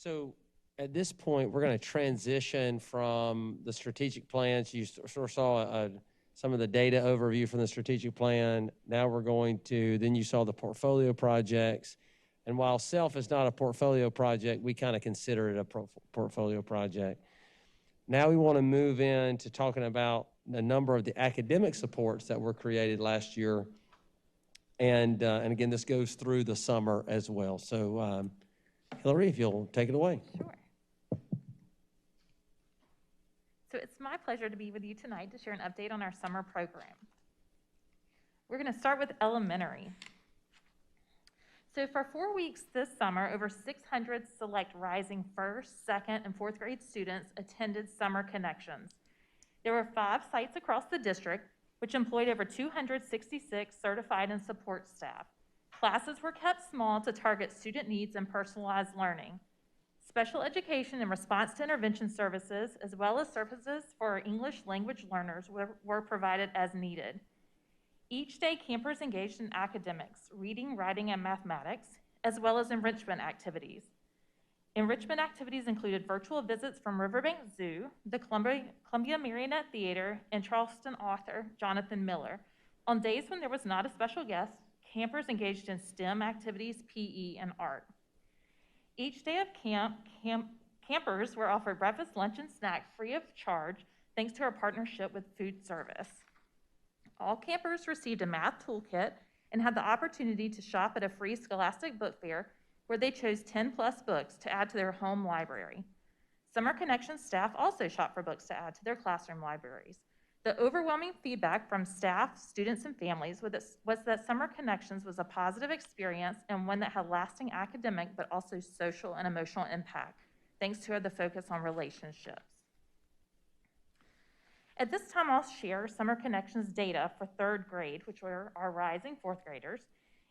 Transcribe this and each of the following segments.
So at this point, we're going to transition from the strategic plans. You sort of saw some of the data overview from the strategic plan. Now we're going to, then you saw the portfolio projects. And while SELF is not a portfolio project, we kind of consider it a portfolio project. Now we want to move into talking about a number of the academic supports that were created last year. And again, this goes through the summer as well. So Hillary, if you'll take it away. Sure. So it's my pleasure to be with you tonight to share an update on our summer program. We're going to start with elementary. So for 4 weeks this summer, over 600 select rising first, second, and fourth grade students attended Summer Connections. There were 5 sites across the district, which employed over 266 certified and support staff. Classes were kept small to target student needs and personalized learning. Special education and response to intervention services, as well as services for English language learners, were provided as needed. Each day, campers engaged in academics, reading, writing, and mathematics, as well as enrichment activities. Enrichment activities included virtual visits from Riverbank Zoo, the Columbia Marionette Theater, and Charleston author Jonathan Miller. On days when there was not a special guest, campers engaged in STEM activities, PE, and art. Each day of camp, campers were offered breakfast, lunch, and snack free of charge, thanks to our partnership with food service. All campers received a math toolkit and had the opportunity to shop at a free Scholastic book fair where they chose 10+ books to add to their home library. Summer Connections staff also shopped for books to add to their classroom libraries. The overwhelming feedback from staff, students, and families was that Summer Connections was a positive experience and one that had lasting academic but also social and emotional impact, thanks to the focus on relationships. At this time, I'll share Summer Connections data for 3rd grade, which were our rising 4th graders,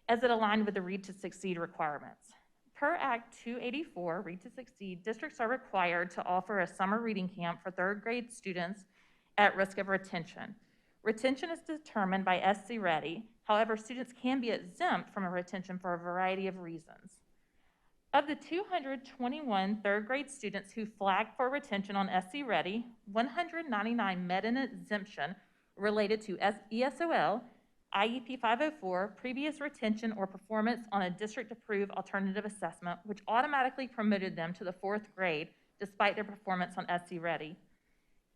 as it aligned with the Read to Succeed requirements. Per Act 284, Read to Succeed, districts are required to offer a summer reading camp for 3rd grade students at risk of retention. Retention is determined by SC Ready. However, students can be exempt from a retention for a variety of reasons. Of the 221 3rd grade students who flagged for retention on SC Ready, 199 met an exemption related to ESOL, IEP 504, previous retention, or performance on a district-approved alternative assessment, which automatically promoted them to the 4th grade despite their performance on SC Ready.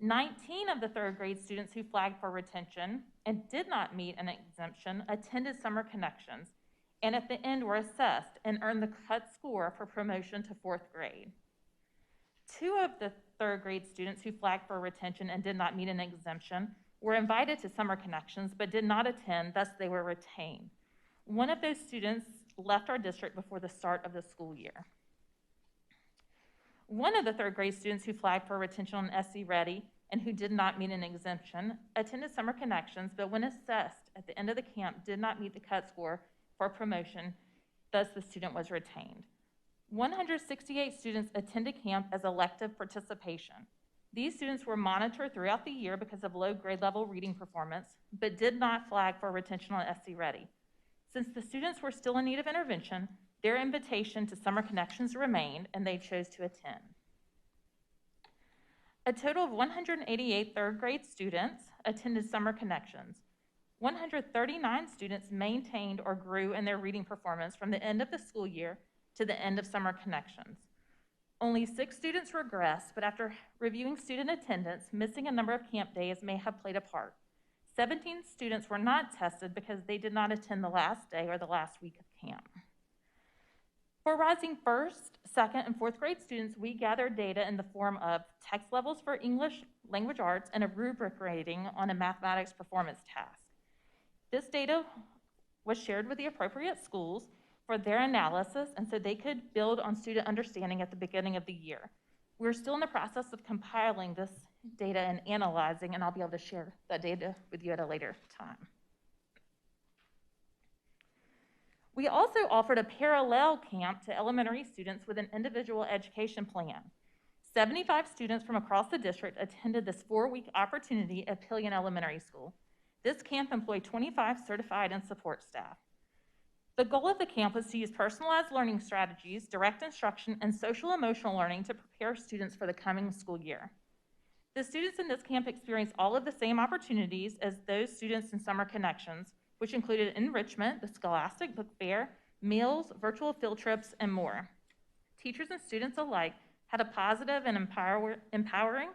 19 of the 3rd grade students who flagged for retention and did not meet an exemption attended Summer Connections, and at the end were assessed and earned the cut score for promotion to 4th grade. 2 of the 3rd grade students who flagged for retention and did not meet an exemption were invited to Summer Connections but did not attend, thus they were retained. One of those students left our district before the start of the school year. One of the 3rd grade students who flagged for retention on SC Ready and who did not meet an exemption attended Summer Connections, but when assessed at the end of the camp did not meet the cut score for promotion, thus the student was retained. 168 students attended camp as elective participation. These students were monitored throughout the year because of low grade level reading performance, but did not flag for retention on SC Ready. Since the students were still in need of intervention, their invitation to Summer Connections remained, and they chose to attend. A total of 188 3rd grade students attended Summer Connections. 139 students maintained or grew in their reading performance from the end of the school year to the end of Summer Connections. Only 6 students regressed, but after reviewing student attendance, missing a number of camp days may have played a part. 17 students were not tested because they did not attend the last day or the last week of camp. For rising 1st, 2nd, and 4th grade students, we gathered data in the form of text levels for English, language arts, and a rubric rating on a mathematics performance task. This data was shared with the appropriate schools for their analysis, and so they could build on student understanding at the beginning of the year. We're still in the process of compiling this data and analyzing, and I'll be able to share that data with you at a later time. We also offered a parallel camp to elementary students with an individual education plan. 75 students from across the district attended this 4-week opportunity at Pillion Elementary School. This camp employed 25 certified and support staff. The goal of the camp was to use personalized learning strategies, direct instruction, and social-emotional learning to prepare students for the coming school year. The students in this camp experienced all of the same opportunities as those students in Summer Connections, which included enrichment, the Scholastic Book Fair, meals, virtual field trips, and more. Teachers and students alike had a positive and empowering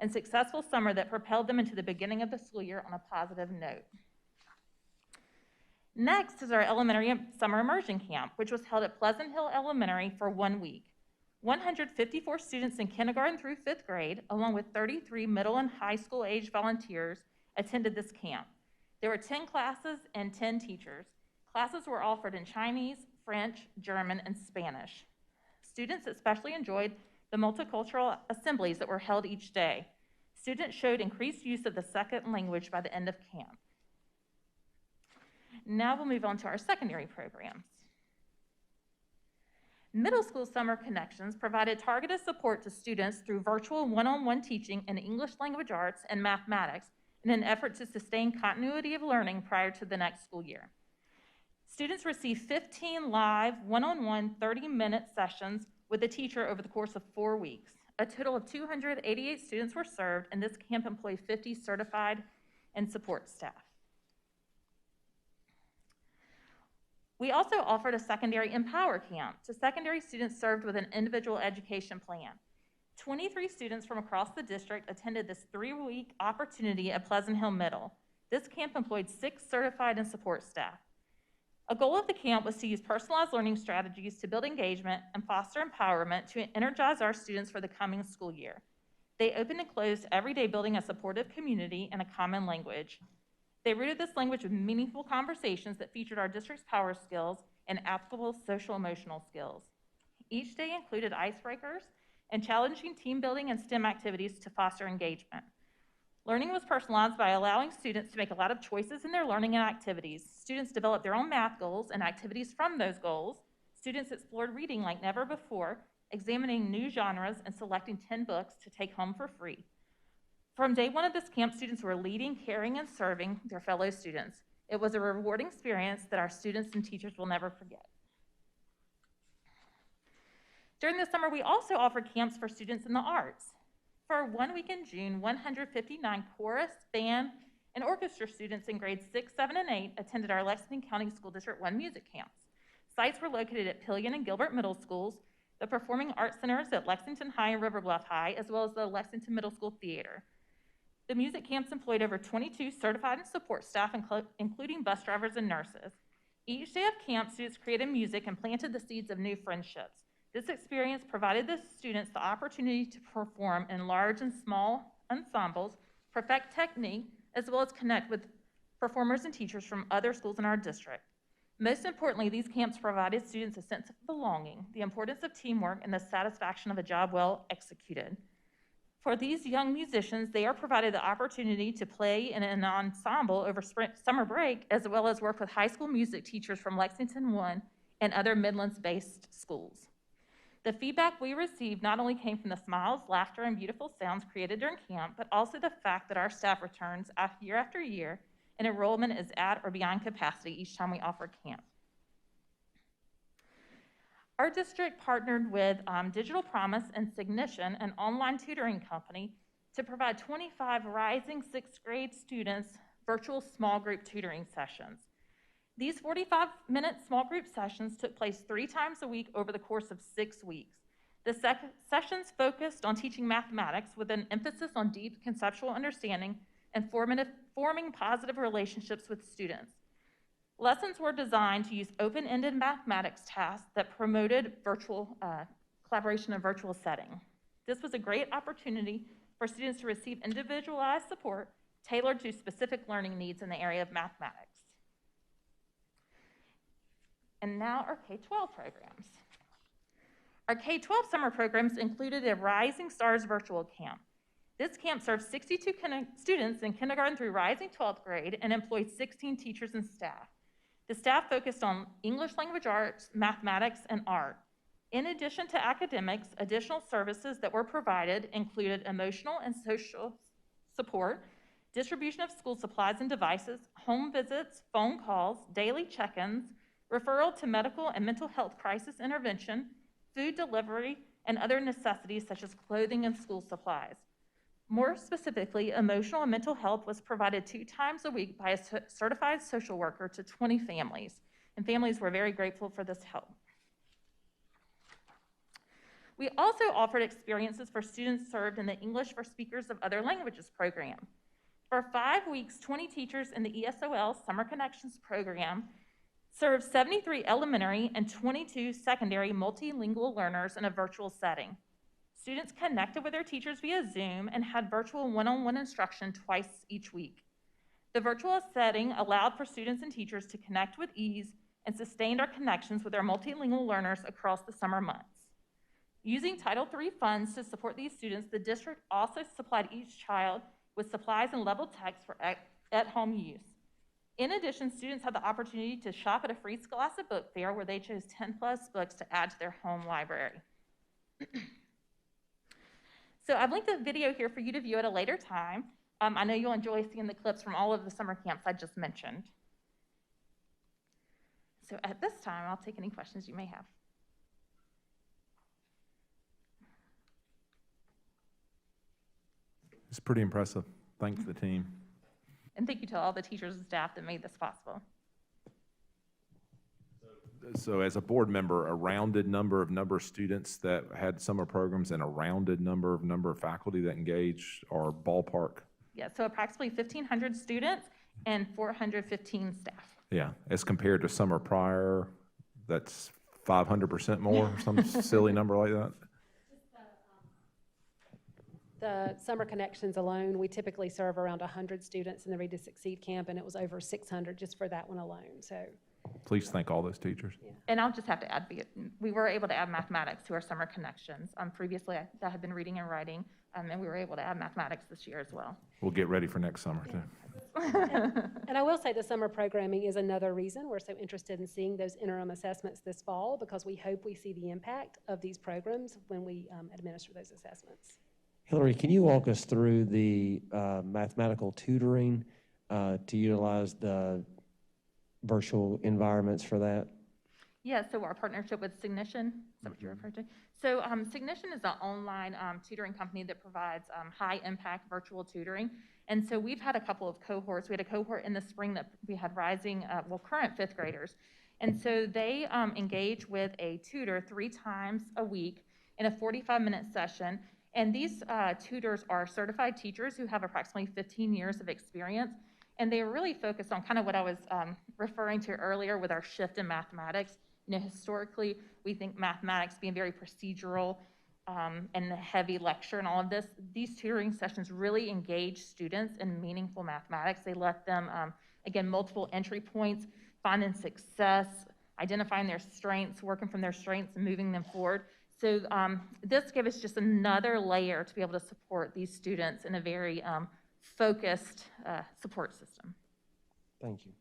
and successful summer that propelled them into the beginning of the school year on a positive note. Next is our elementary summer immersion camp, which was held at Pleasant Hill Elementary for 1 week. 154 students in kindergarten through 5th grade, along with 33 middle and high school age volunteers, attended this camp. There were 10 classes and 10 teachers. Classes were offered in Chinese, French, German, and Spanish. Students especially enjoyed the multicultural assemblies that were held each day. Students showed increased use of the second language by the end of camp. Now we'll move on to our secondary programs. Middle school Summer Connections provided targeted support to students through virtual one-on-one teaching in English language arts and mathematics in an effort to sustain continuity of learning prior to the next school year. Students received 15 live one-on-one 30-minute sessions with a teacher over the course of 4 weeks. A total of 288 students were served, and this camp employed 50 certified and support staff. We also offered a secondary Empower Camp to secondary students served with an individual education plan. 23 students from across the district attended this 3-week opportunity at Pleasant Hill Middle. This camp employed 6 certified and support staff. A goal of the camp was to use personalized learning strategies to build engagement and foster empowerment to energize our students for the coming school year. They opened and closed every day building a supportive community and a common language. They rooted this language with meaningful conversations that featured our district's power skills and applicable social-emotional skills. Each day included icebreakers and challenging team building and STEM activities to foster engagement. Learning was personalized by allowing students to make a lot of choices in their learning and activities. Students developed their own math goals and activities from those goals. Students explored reading like never before, examining new genres and selecting 10 books to take home for free. From day one of this camp, students were leading, caring, and serving their fellow students. It was a rewarding experience that our students and teachers will never forget. During the summer, we also offered camps for students in the arts. For 1 week in June, 159 chorus, band, and orchestra students in grades 6, 7, and 8 attended our Lexington County School District One music camps. Sites were located at Pillion and Gilbert Middle Schools, the Performing Arts Centers at Lexington High and River Bluff High, as well as the Lexington Middle School Theater. The music camps employed over 22 certified and support staff, including bus drivers and nurses. Each day of camp, students created music and planted the seeds of new friendships. This experience provided the students the opportunity to perform in large and small ensembles, perfect technique, as well as connect with performers and teachers from other schools in our district. Most importantly, these camps provided students a sense of belonging, the importance of teamwork, and the satisfaction of a job well executed. For these young musicians, they are provided the opportunity to play in an ensemble over summer break, as well as work with high school music teachers from Lexington One and other Midlands-based schools. The feedback we received not only came from the smiles, laughter, and beautiful sounds created during camp, but also the fact that our staff returns year after year, and enrollment is at or beyond capacity each time we offer camp. Our district partnered with Digital Promise and Signition, an online tutoring company, to provide 25 rising 6th grade students virtual small group tutoring sessions. These 45-minute small group sessions took place 3 times a week over the course of 6 weeks. The sessions focused on teaching mathematics with an emphasis on deep conceptual understanding and forming positive relationships with students. Lessons were designed to use open-ended mathematics tasks that promoted virtual collaboration in a virtual setting. This was a great opportunity for students to receive individualized support tailored to specific learning needs in the area of mathematics. And now our K-12 programs. Our K-12 summer programs included a Rising Stars virtual camp. This camp served 62 students in kindergarten through rising 12th grade and employed 16 teachers and staff. The staff focused on English language arts, mathematics, and art. In addition to academics, additional services that were provided included emotional and social support, distribution of school supplies and devices, home visits, phone calls, daily check-ins, referral to medical and mental health crisis intervention, food delivery, and other necessities such as clothing and school supplies. More specifically, emotional and mental health was provided 2 times a week by a certified social worker to 20 families, and families were very grateful for this help. We also offered experiences for students served in the English for Speakers of Other Languages program. For 5 weeks, 20 teachers in the ESOL Summer Connections program served 73 elementary and 22 secondary multilingual learners in a virtual setting. Students connected with their teachers via Zoom and had virtual one-on-one instruction twice each week. The virtual setting allowed for students and teachers to connect with ease and sustained our connections with our multilingual learners across the summer months. Using Title III funds to support these students, the district also supplied each child with supplies and level text for at-home use. In addition, students had the opportunity to shop at a free Scholastic book fair where they chose 10+ books to add to their home library. So I've linked a video here for you to view at a later time. I know you'll enjoy seeing the clips from all of the summer camps I just mentioned. So at this time, I'll take any questions you may have. It's pretty impressive. Thanks to the team. And thank you to all the teachers and staff that made this possible. So as a board member, a rounded number of students that had summer programs and a rounded number of faculty that engaged or ballpark? Yeah, so approximately 1,500 students and 415 staff. Yeah, as compared to summer prior, that's 500% more, some silly number like that? The Summer Connections alone, we typically serve around 100 students in the Read to Succeed camp, and it was over 600 just for that one alone. So, please thank all those teachers. yeah. And I'll just have to add, we were able to add mathematics to our Summer Connections. Previously, that had been reading and writing, and we were able to add mathematics this year as well. We'll get ready for next summer, too. And I will say the summer programming is another reason we're so interested in seeing those interim assessments this fall, because we hope we see the impact of these programs when we administer those assessments. Hillary, can you walk us through the mathematical tutoring to utilize the virtual environments for that? Yeah, so our partnership with Signition, is that what you're referring to? So Signition is an online tutoring company that provides high-impact virtual tutoring. And so we've had a couple of cohorts. We had a cohort in the spring that we had rising, current 5th graders. And so they engage with a tutor 3 times a week in a 45-minute session. And these tutors are certified teachers who have approximately 15 years of experience. And they are really focused on kind of what I was referring to earlier with our shift in mathematics. You know, historically, we think mathematics being very procedural and the heavy lecture and all of this. These tutoring sessions really engage students in meaningful mathematics. They let them, again, multiple entry points, finding success, identifying their strengths, working from their strengths and moving them forward. So this gave us just another layer to be able to support these students in a very focused support system. Thank you.